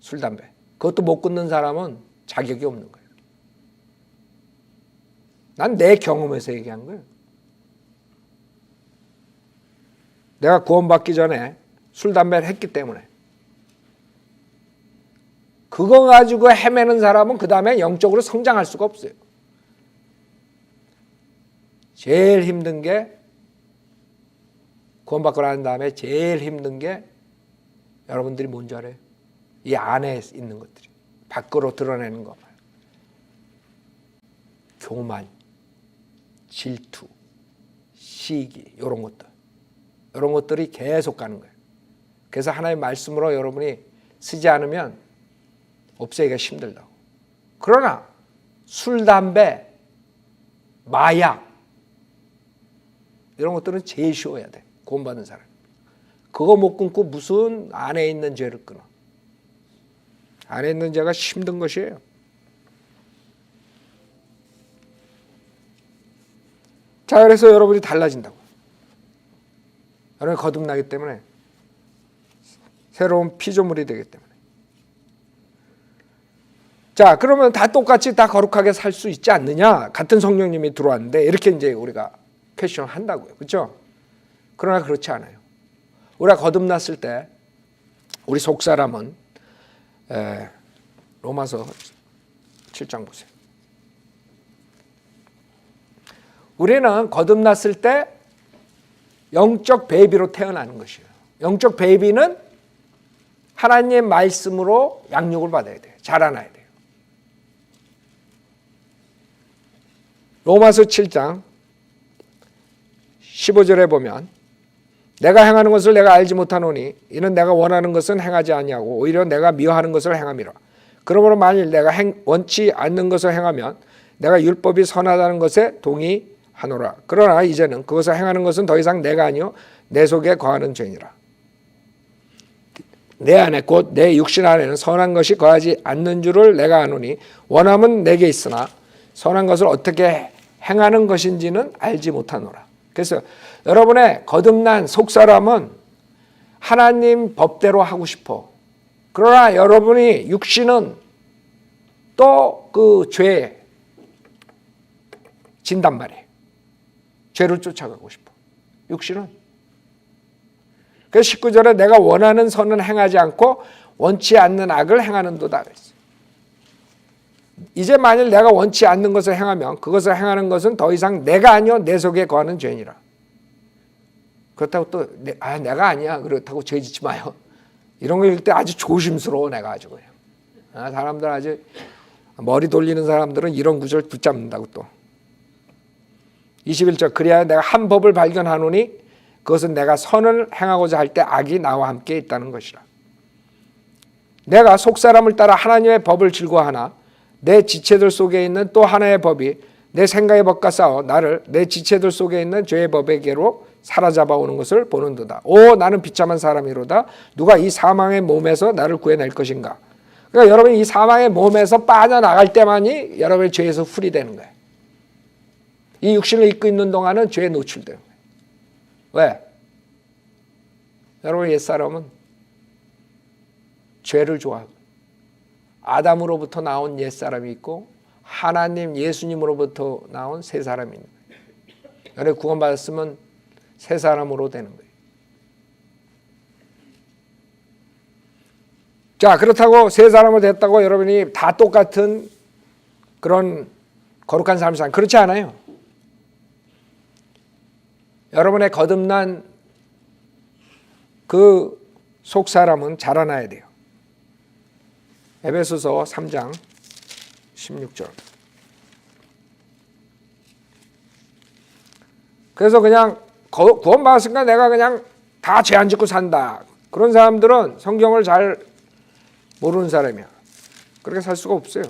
술, 담배. 그것도 못 끊는 사람은 자격이 없는 거예요. 난 내 경험에서 얘기한 거예요. 내가 구원받기 전에 술, 담배를 했기 때문에 그거 가지고 헤매는 사람은 그 다음에 영적으로 성장할 수가 없어요. 제일 힘든 게 구원받고 난 다음에 제일 힘든 게 여러분들이 뭔지 알아요? 이 안에 있는 것들이 밖으로 드러내는 거. 교만, 질투, 시기 이런 것들. 이런 것들이 계속 가는 거예요. 그래서 하나님의 말씀으로 여러분이 쓰지 않으면 없애기가 힘들다고. 그러나 술, 담배, 마약 이런 것들은 제일 쉬워야 돼. 구원받은 사람. 그거 못 끊고 무슨 안에 있는 죄를 끊어. 안에 있는 죄가 힘든 것이에요. 자, 그래서 여러분이 달라진다고. 여러분이 거듭나기 때문에 새로운 피조물이 되기 때문에. 자, 그러면 다 똑같이 다 거룩하게 살 수 있지 않느냐? 같은 성령님이 들어왔는데 이렇게 이제 우리가 퀘스천 한다고요. 그렇죠? 그러나 그렇지 않아요. 우리가 거듭났을 때 우리 속사람은 로마서 7장 보세요. 우리는 거듭났을 때 영적 베이비로 태어나는 것이에요. 영적 베이비는 하나님의 말씀으로 양육을 받아야 돼요. 자라나야 돼요. 로마서 7장 15절에 보면 내가 행하는 것을 내가 알지 못하노니 이는 내가 원하는 것은 행하지 아니하고 오히려 내가 미워하는 것을 행함이라. 그러므로 만일 내가 원치 않는 것을 행하면 내가 율법이 선하다는 것에 동의하노라. 그러나 이제는 그것을 행하는 것은 더 이상 내가 아니요 내 속에 거하는 죄니라. 내 안에 곧 내 육신 안에는 선한 것이 거하지 않는 줄을 내가 아노니 원함은 내게 있으나 선한 것을 어떻게 행하는 것인지는 알지 못하노라. 그래서 여러분의 거듭난 속사람은 하나님 법대로 하고 싶어. 그러나 여러분이 육신은 또 그 죄에 진단 말이에요. 죄를 쫓아가고 싶어. 육신은. 그래서 19절에 내가 원하는 선은 행하지 않고 원치 않는 악을 행하는도다 그랬어요. 이제 만일 내가 원치 않는 것을 행하면 그것을 행하는 것은 더 이상 내가 아니요 내 속에 거하는 죄니라. 그렇다고 또 내가 아니야 그렇다고 죄 짓지 마요. 이런 거 읽을 때 아주 조심스러워 내가 아주 그냥. 사람들 아주 머리 돌리는 사람들은 이런 구절을 붙잡는다고 또. 21절 그래야 내가 한 법을 발견하노니 그것은 내가 선을 행하고자 할 때 악이 나와 함께 있다는 것이라. 내가 속사람을 따라 하나님의 법을 즐거워하나 내 지체들 속에 있는 또 하나의 법이 내 생각의 법과 싸워 나를 내 지체들 속에 있는 죄의 법에게로 사로잡아 오는 것을 보는도다. 오 나는 비참한 사람이로다. 누가 이 사망의 몸에서 나를 구해낼 것인가. 그러니까 여러분이 이 사망의 몸에서 빠져나갈 때만이 여러분의 죄에서 풀이되는 거예요. 이 육신을 입고 있는 동안은 죄에 노출되는 거예요. 왜? 여러분 옛사람은 죄를 좋아하고 아담으로부터 나온 옛사람이 있고 하나님 예수님으로부터 나온 새 사람이 있는 거예요. 여러분 구원받았으면 새 사람으로 되는 거예요. 자, 그렇다고 새 사람으로 됐다고 여러분이 다 똑같은 그런 거룩한 삶을 사는 그렇지 않아요. 여러분의 거듭난 그 속사람은 자라나야 돼요. 에베소서 3장 16절. 그래서 그냥 구원받았으니까 내가 그냥 다 죄 안 짓고 산다. 그런 사람들은 성경을 잘 모르는 사람이야. 그렇게 살 수가 없어요.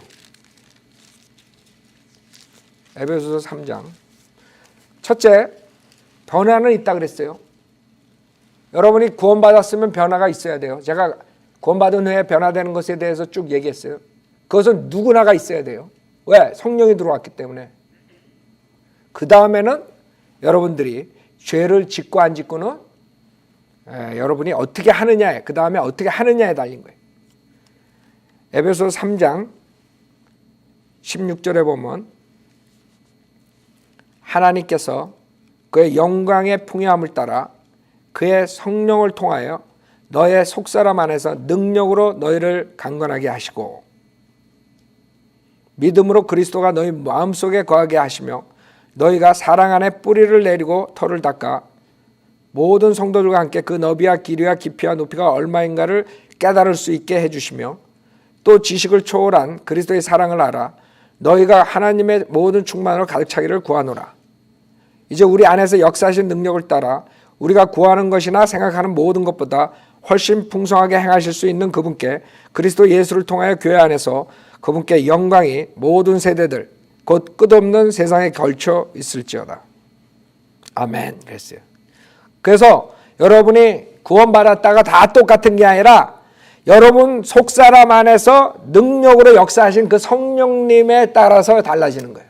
에베소서 3장. 첫째, 변화는 있다 그랬어요. 여러분이 구원받았으면 변화가 있어야 돼요. 제가 구원받은 후에 변화되는 것에 대해서 쭉 얘기했어요. 그것은 누구나가 있어야 돼요. 왜? 성령이 들어왔기 때문에. 그 다음에는 여러분들이 죄를 짓고 안 짓고는 여러분이 어떻게 하느냐에, 그 다음에 어떻게 하느냐에 달린 거예요. 에베소 3장 16절에 보면 하나님께서 그의 영광의 풍요함을 따라 그의 성령을 통하여 너의 속사람 안에서 능력으로 너희를 강건하게 하시고 믿음으로 그리스도가 너희 마음속에 거하게 하시며 너희가 사랑 안에 뿌리를 내리고 털을 닦아 모든 성도들과 함께 그 너비와 길이와 깊이와 높이가 얼마인가를 깨달을 수 있게 해주시며 또 지식을 초월한 그리스도의 사랑을 알아 너희가 하나님의 모든 충만으로 가득 차기를 구하노라. 이제 우리 안에서 역사하신 능력을 따라 우리가 구하는 것이나 생각하는 모든 것보다 훨씬 풍성하게 행하실 수 있는 그분께 그리스도 예수를 통하여 교회 안에서 그분께 영광이 모든 세대들 곧 끝없는 세상에 걸쳐 있을지어다. 아멘. 그랬어요. 그래서 여러분이 구원받았다가 다 똑같은 게 아니라 여러분 속사람 안에서 능력으로 역사하신 그 성령님에 따라서 달라지는 거예요.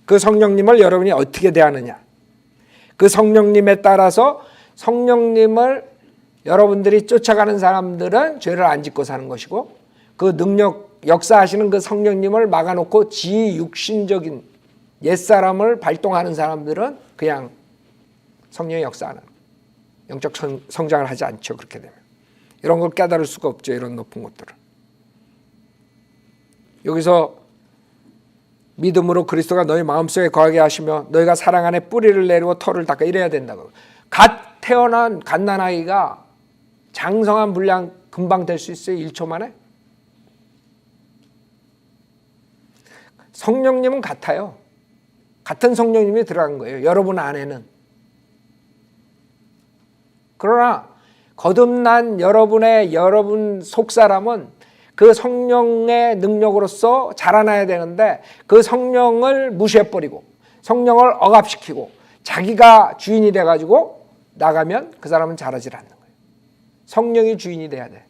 그 성령님을 여러분이 어떻게 대하느냐. 그 성령님에 따라서 성령님을 여러분들이 쫓아가는 사람들은 죄를 안 짓고 사는 것이고 그 능력 역사하시는 그 성령님을 막아놓고 지 육신적인 옛사람을 발동하는 사람들은 그냥 성령의 역사 안 하는 거예요. 영적 성장을 하지 않죠. 그렇게 되면 이런 걸 깨달을 수가 없죠. 이런 높은 것들을. 여기서 믿음으로 그리스도가 너희 마음속에 거하게 하시며 너희가 사랑 안에 뿌리를 내리고 털을 닦아 이래야 된다고. 갓 태어난 갓난아이가 장성한 분량 금방 될 수 있어요. 1초 만에. 성령님은 같아요. 같은 성령님이 들어간 거예요. 여러분 안에는. 그러나 거듭난 여러분 속사람은 그 성령의 능력으로서 자라나야 되는데 그 성령을 무시해버리고 성령을 억압시키고 자기가 주인이 돼가지고 나가면 그 사람은 자라질 않는 거예요. 성령이 주인이 돼야 돼.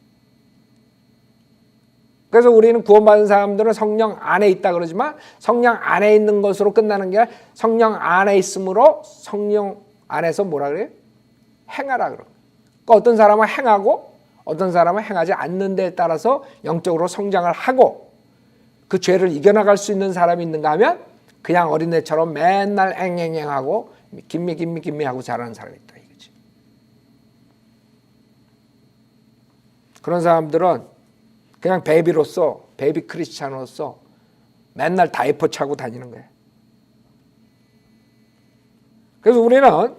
그래서 우리는 구원받은 사람들은 성령 안에 있다 그러지만 성령 안에 있는 것으로 끝나는 게 아니라 성령 안에 있으므로 성령 안에서 뭐라 그래요? 행하라 그러고. 그러니까 어떤 사람은 행하고 어떤 사람은 행하지 않는 데에 따라서 영적으로 성장을 하고 그 죄를 이겨나갈 수 있는 사람이 있는가 하면 그냥 어린애처럼 맨날 앵앵앵하고 김미 하고 자라는 사람이 있다 이거지. 그런 사람들은 그냥 베이비로서 베이비 크리스찬으로서 맨날 다이퍼 차고 다니는 거예요. 그래서 우리는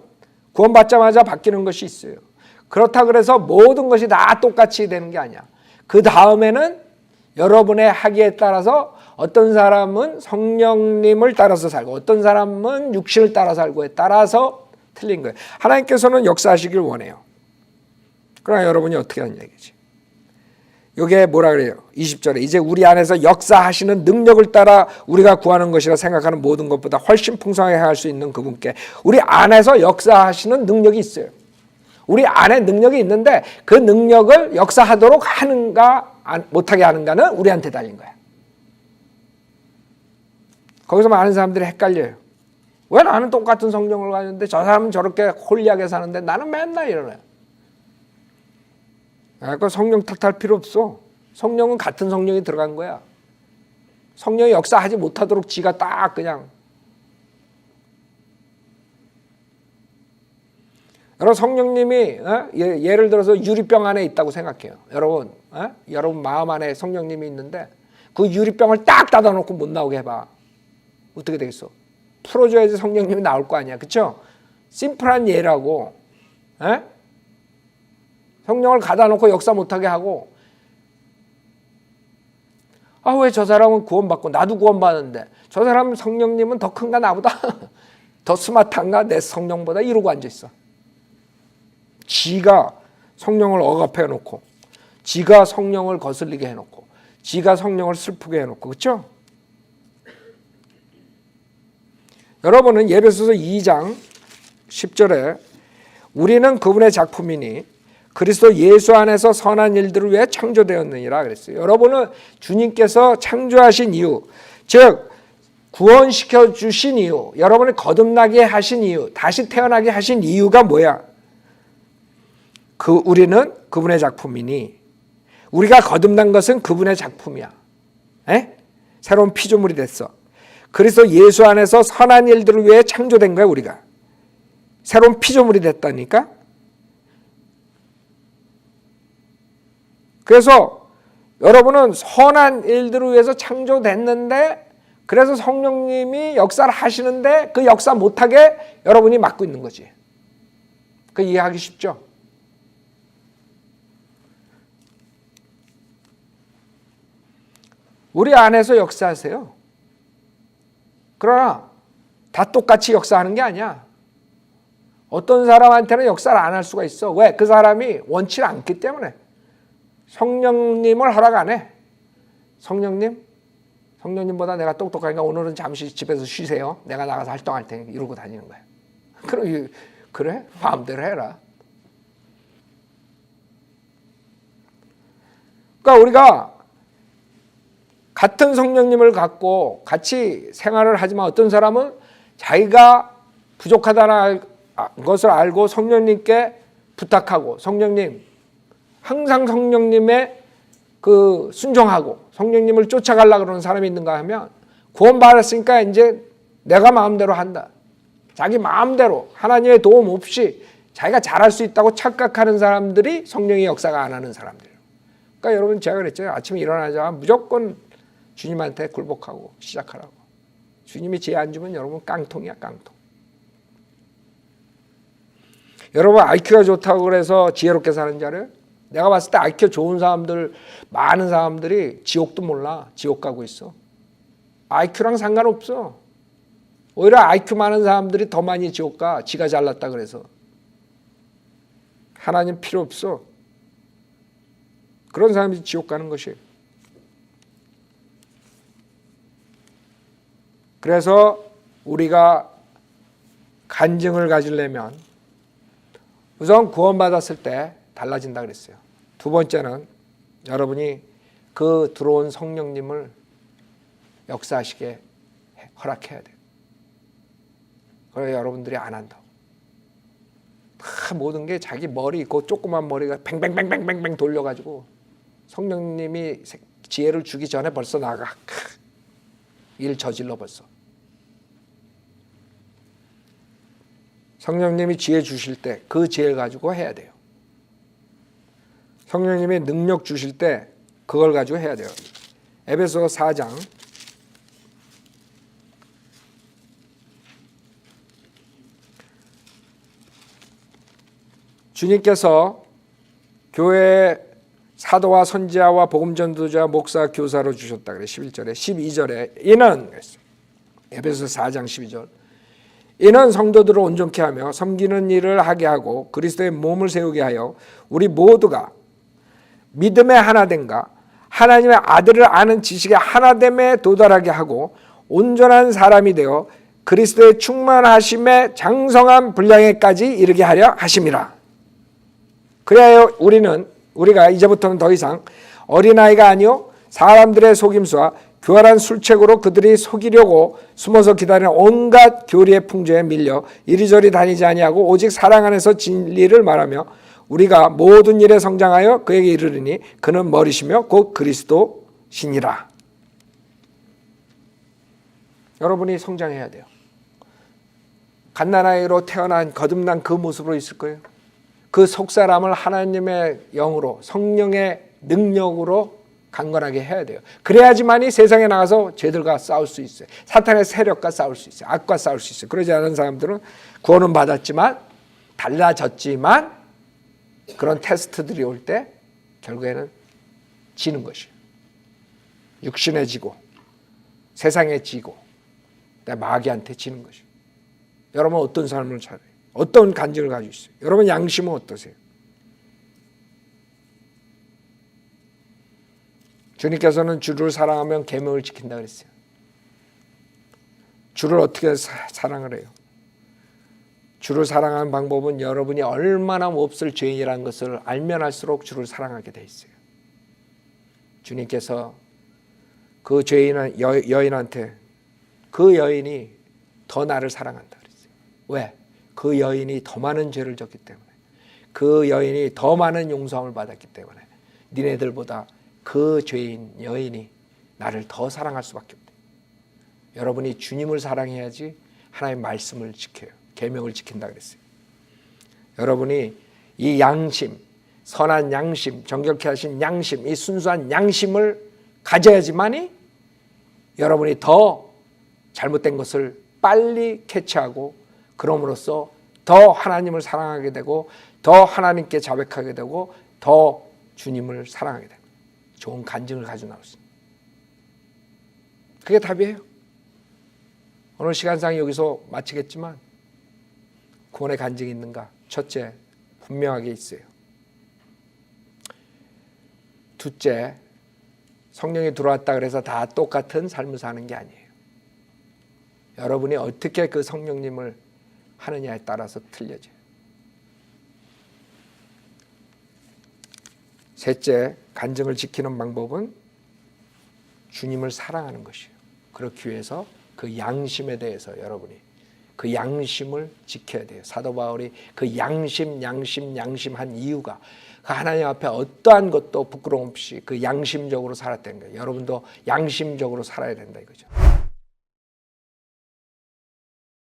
구원받자마자 바뀌는 것이 있어요. 그렇다 그래서 모든 것이 다 똑같이 되는 게 아니야. 그 다음에는 여러분의 하기에 따라서 어떤 사람은 성령님을 따라서 살고 어떤 사람은 육신을 따라 살고에 따라서 틀린 거예요. 하나님께서는 역사하시길 원해요. 그러나 여러분이 어떻게 하는 얘기지? 요게 뭐라 그래요? 20절에 이제 우리 안에서 역사하시는 능력을 따라 우리가 구하는 것이라 생각하는 모든 것보다 훨씬 풍성하게 할 수 있는 그분께 우리 안에서 역사하시는 능력이 있어요. 우리 안에 능력이 있는데 그 능력을 역사하도록 하는가 못하게 하는가는 우리한테 달린 거야. 거기서 많은 사람들이 헷갈려요. 왜 나는 똑같은 성령을 가졌는데 저 사람은 저렇게 홀리하게 사는데 나는 맨날 이러네. 그 성령 탓할 필요 없어. 성령은 같은 성령이 들어간 거야. 성령이 역사하지 못하도록 지가 딱 그냥. 여러분 성령님이 예를 들어서 유리병 안에 있다고 생각해요. 여러분 마음 안에 성령님이 있는데 그 유리병을 딱 닫아놓고 못 나오게 해봐. 어떻게 되겠어? 풀어줘야지 성령님이 나올 거 아니야. 그렇죠? 심플한 예라고. 성령을 가다놓고 역사 못하게 하고 왜 저 사람은 구원받고 나도 구원받는데 저 사람 성령님은 더 큰가 나보다? 더 스마트한가? 내 성령보다 이러고 앉아있어. 지가 성령을 억압해 놓고 지가 성령을 거슬리게 해놓고 지가 성령을 슬프게 해놓고 그렇죠? 여러분은 예배소서 2장 10절에 우리는 그분의 작품이니 그리스도 예수 안에서 선한 일들을 위해 창조되었느니라 그랬어요. 여러분은 주님께서 창조하신 이유, 즉 구원시켜 주신 이유, 여러분을 거듭나게 하신 이유, 다시 태어나게 하신 이유가 뭐야? 우리는 그분의 작품이니 우리가 거듭난 것은 그분의 작품이야. 새로운 피조물이 됐어. 그리스도 예수 안에서 선한 일들을 위해 창조된 거야. 우리가 새로운 피조물이 됐다니까. 그래서 여러분은 선한 일들을 위해서 창조됐는데 그래서 성령님이 역사를 하시는데 그 역사 못하게 여러분이 막고 있는 거지. 그 이해하기 쉽죠? 우리 안에서 역사하세요. 그러나 다 똑같이 역사하는 게 아니야. 어떤 사람한테는 역사를 안 할 수가 있어. 왜? 그 사람이 원치 않기 때문에. 성령님을 허락 안 해. 성령님보다 내가 똑똑하니까 오늘은 잠시 집에서 쉬세요. 내가 나가서 활동할 테니까 이러고 다니는 거야. 그래? 마음대로 해라. 그러니까 우리가 같은 성령님을 갖고 같이 생활을 하지만 어떤 사람은 자기가 부족하다는 것을 알고 성령님께 부탁하고 성령님 항상 성령님의 순종하고 성령님을 쫓아가려고 그러는 사람이 있는가 하면 구원받았으니까 이제 내가 마음대로 한다. 자기 마음대로 하나님의 도움 없이 자기가 잘할 수 있다고 착각하는 사람들이 성령의 역사가 안 하는 사람들이에요. 그러니까 여러분 제가 그랬잖아요. 아침에 일어나자마자 무조건 주님한테 굴복하고 시작하라고. 주님이 지혜 안 주면 여러분 깡통이야, 깡통. 여러분 IQ가 좋다고 그래서 지혜롭게 사는 줄 알아요? 내가 봤을 때 IQ 좋은 사람들, 많은 사람들이 지옥도 몰라. 지옥 가고 있어. IQ랑 상관없어. 오히려 IQ 많은 사람들이 더 많이 지옥 가. 지가 잘났다 그래서. 하나님 필요 없어. 그런 사람이 지옥 가는 것이에요. 그래서 우리가 간증을 가지려면 우선 구원받았을 때 달라진다 그랬어요. 두 번째는 여러분이 그 들어온 성령님을 역사하시게 허락해야 돼요. 그래 여러분들이 안 한다고. 다 모든 게 자기 머리, 그 조그만 머리가 뱅뱅뱅뱅뱅뱅 돌려가지고 성령님이 지혜를 주기 전에 벌써 나가. 일 저질러 벌써. 성령님이 지혜 주실 때 그 지혜를 가지고 해야 돼요. 성령님이 능력 주실 때 그걸 가지고 해야 돼요. 에베소 4장 주님께서 교회에 사도와 선지자와 복음 전도자, 목사, 교사로 주셨다 그래. 11절에 12절에 이는 그랬어요. 에베소 4장 12절. 이는 성도들을 온전케 하며 섬기는 일을 하게 하고 그리스도의 몸을 세우게 하여 우리 모두가 믿음의 하나됨과 하나님의 아들을 아는 지식의 하나됨에 도달하게 하고 온전한 사람이 되어 그리스도의 충만하심의 장성한 분량에까지 이르게 하려 하심이라. 그래야 우리가 이제부터는 더 이상 어린아이가 아니요 사람들의 속임수와 교활한 술책으로 그들이 속이려고 숨어서 기다리는 온갖 교리의 풍조에 밀려 이리저리 다니지 아니하고 오직 사랑 안에서 진리를 말하며 우리가 모든 일에 성장하여 그에게 이르르니 그는 머리시며 곧 그리스도시니라. 여러분이 성장해야 돼요. 갓난아이로 태어난 거듭난 그 모습으로 있을 거예요. 그 속사람을 하나님의 영으로 성령의 능력으로 강건하게 해야 돼요. 그래야지만이 세상에 나가서 죄들과 싸울 수 있어요. 사탄의 세력과 싸울 수 있어요. 악과 싸울 수 있어요. 그러지 않은 사람들은 구원은 받았지만 달라졌지만 그런 테스트들이 올 때 결국에는 지는 것이에요. 육신에 지고 세상에 지고 마귀한테 지는 것이에요. 여러분 어떤 삶을 살아요? 어떤 간증을 가지고 있어요? 여러분 양심은 어떠세요? 주님께서는 주를 사랑하면 계명을 지킨다 그랬어요. 주를 어떻게 사랑을 해요? 주를 사랑하는 방법은 여러분이 얼마나 몹쓸 죄인이라는 것을 알면 알수록 주를 사랑하게 돼 있어요. 주님께서 그 죄인 여인한테 그 여인이 더 나를 사랑한다 그랬어요. 왜? 그 여인이 더 많은 죄를 졌기 때문에, 그 여인이 더 많은 용서함을 받았기 때문에 니네들보다 그 죄인 여인이 나를 더 사랑할 수밖에 없다. 여러분이 주님을 사랑해야지 하나님의 말씀을 지켜요. 계명을 지킨다 그랬어요. 여러분이 이 양심, 선한 양심, 정결케 하신 양심, 이 순수한 양심을 가져야지만이 여러분이 더 잘못된 것을 빨리 캐치하고 그럼으로써 더 하나님을 사랑하게 되고 더 하나님께 자백하게 되고 더 주님을 사랑하게 됩니다. 좋은 간증을 가지고 나올 수 있습니다. 그게 답이에요. 오늘 시간상 여기서 마치겠지만 구원의 간증이 있는가? 첫째, 분명하게 있어요. 둘째, 성령이 들어왔다 그래서 다 똑같은 삶을 사는 게 아니에요. 여러분이 어떻게 그 성령님을 하느냐에 따라서 틀려져요. 셋째, 간증을 지키는 방법은 주님을 사랑하는 것이에요. 그렇기 위해서 그 양심에 대해서 여러분이 그 양심을 지켜야 돼요. 사도 바울이 그 양심 한 이유가 그 하나님 앞에 어떠한 것도 부끄러움 없이 그 양심적으로 살았다는 거예요. 여러분도 양심적으로 살아야 된다 이거죠.